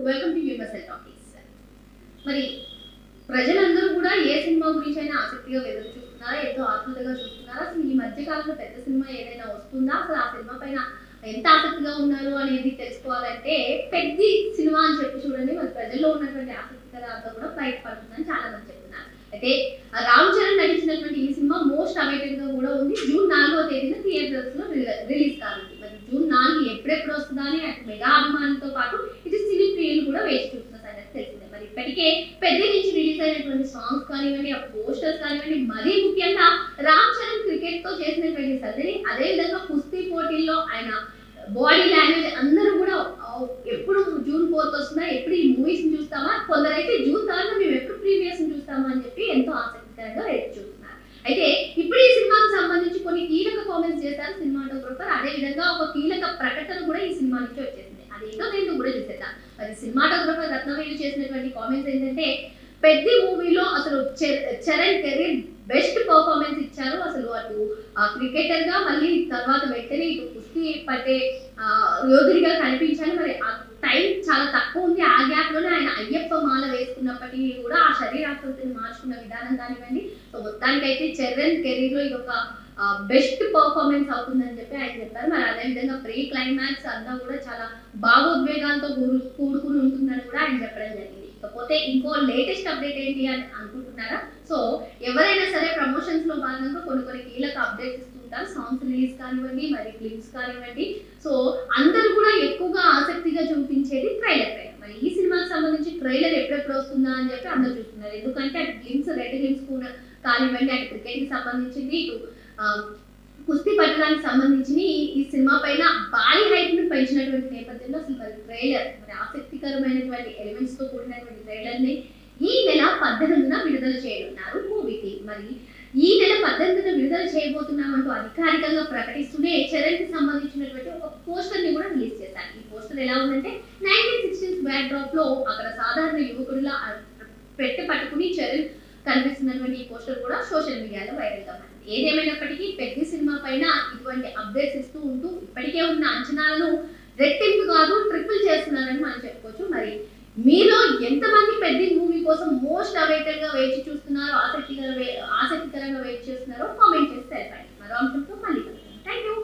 Welcome to universal talkies. మరి ప్రజలందరూ కూడా ఏ సినిమా గురించి అయినా ఆసక్తిగా ఎదురు చూస్తున్నారా, ఎంతో ఆతృతగా చూస్తున్నారా? అసలు ఈ మధ్య కాలంలో పెద్ద సినిమా ఏదైనా వస్తుందా, అసలు ఆ సినిమా పైన ఎంత ఆసక్తిగా ఉన్నారు అనేది తెలుసుకోవాలంటే పెద్ద సినిమా అని చెప్పి చూడండి, మరి ప్రజల్లో ఉన్నటువంటి ఆసక్తికర అంతా కూడా బయటపడుతుందని చాలా మంది చెప్తున్నారు. అయితే రామ్ చరణ్ నటించినటువంటి ఈ సినిమా మోస్ట్ అవైటెడ్ గా కూడా ఉంది. జూన్ 4వ తేదీన థియేటర్స్ లో రిలీజ్ కానుంది. మరి జూన్ 4 ఎప్పుడెప్పుడు వస్తుందా అని అటు మెగా అభిమానులతో పాటు ఇటు సినీ ప్రియులు కూడా వేచి చూస్తున్న సంగతి తెలిసిందే. మరి ఇప్పటికే పెద్ద నుంచి రిలీజ్ అయినటువంటి సాంగ్స్ కానివ్వండి, ఆ పోస్టర్స్ కానివ్వండి, మరీ ముఖ్యంగా రామ్ చరణ్ క్రికెట్ తో చేసినటువంటి సర్జరీ, అదే విధంగా కుస్తీ పోటీల్లో ఆయన బాడీ లాంగ్వేజ్ అందరూ కూడా ఎప్పుడు జూన్ 4 వస్తుందా, ఎప్పుడు ఈ మూవీస్ చూస్తామా, కొందరైతే జూన్ 3 మేము ఎప్పుడు ప్రీవియస్ చూస్తామా అని చెప్పి ఎంతో ఆసక్తికరంగా ఎదురు చూస్తున్నారు. అయితే ఇప్పుడు ఈ సినిమాకి సంబంధించి కొన్ని కీలక కామెంట్స్ చేశారు సినిమాటోగ్రఫర్. అదే విధంగా ఒక కీలక ప్రకటన కూడా ఈ సినిమా నుంచి వచ్చేసింది. అదేంటో నేను కూడా చూసేద్దాం. మరి సినిమాటోగ్రఫర్ రత్నవేలు చేసినటువంటి కామెంట్స్ ఏంటంటే, పెద్ద మూవీలో అసలు చరణ్ కెరీర్ బెస్ట్ పర్ఫార్మెన్స్ ఇచ్చారు. అసలు అటు క్రికెటర్ గా, మళ్ళీ తర్వాత వెంటనే ఇటు కుస్తీ పట్టే యోధుడిగా కనిపించాలి. మరి ఆ టైం చాలా తక్కువ ఉంది. ఆ గ్యాప్ లోనే ఆయన అయ్యప్ప మాల వేసుకున్నప్పటికీ కూడా ఆ శరీరాకృతిని మార్చుకున్న విధానం కానివ్వండి. సో మొత్తానికైతే చరణ్ కెరీర్ లో ఇది ఒక బెస్ట్ పర్ఫార్మెన్స్ అవుతుందని చెప్పి ఆయన చెప్పారు. మరి అదే విధంగా ప్రీ క్లైమాక్స్ అంతా కూడా చాలా భావోద్వేగాలతో కూడుకుని ఉంటుందని కూడా ఆయన చెప్పడం జరిగింది. ఇకపోతే ఇంకో లేటెస్ట్ అప్డేట్ ఏంటి అని అనుకుంటున్నారా? సో ఎవరైనా సరే ప్రమోషన్స్ లో భాగంగా కొన్ని కీలక అప్డేట్స్ ఇస్తుంటారు. సాంగ్స్ రిలీజ్ కానివ్వండి, మరి క్లిప్స్ కానివ్వండి. సో అందరూ కూడా ఎక్కువగా ఆసక్తిగా చూపించేది ట్రైలర్ పైన. మరి ఈ సినిమాకి సంబంధించి ట్రైలర్ ఎప్పుడెప్పుడు వస్తుందా అని చెప్పి అందరూ చూస్తున్నారు. ఎందుకంటే అటు గ్లిమ్స్, రెడ్ గ్లిమ్స్ కూడా కానివ్వండి, అటు క్రికెట్ కి సంబంధించింది, ఇటు కుస్తీ పట్టడానికి సంబంధించి ఈ సినిమా పైన భారీ హైప్ ను పెంచినటువంటి నేపథ్యంలో అసలు మరి ట్రైలర్, మరి ఆసక్తికరమైనటువంటి ఎలిమెంట్స్ తో కూడినటువంటి ట్రైలర్ ని ఈ నెల 18న విడుదల చేయనున్నారు మూవీకి. మరి ఈ నెల 18న విడుదల చేయబోతున్నామంటూ అధికారికంగా ప్రకటిస్తూనే చరణ్ కి సంబంధించినటువంటి ఒక పోస్టర్ ని కూడా రిలీజ్ చేశారు. ఈ పోస్టర్ ఎలా ఉందంటే 1960s బ్యాక్ డ్రాప్ లో అక్కడ సాధారణ యువకుడిలా పట్టుకుని చరణ్ కనిపిస్తున్నటువంటి ఈ పోస్టర్ కూడా సోషల్ మీడియాలో వైరల్ గా మారింది. ఏదేమైనప్పటికీ పెద్ద సినిమా పైన ఇటువంటి అప్డేట్స్ ఇస్తూ ఉంటూ ఇప్పటికే ఉన్న అంచనాలను రెట్టింపు కాదు ట్రిపుల్ చేస్తున్నారని మనం చెప్పుకోవచ్చు. మరి మీలో ఎంతమంది పెద్ద మూవీ కోసం మోస్ట్ అవైటెడ్ గా వేచి చూస్తున్నారో, ఆసక్తికరంగా వేచి చేస్తున్నారో కామెంట్ చేసి తెలపండి.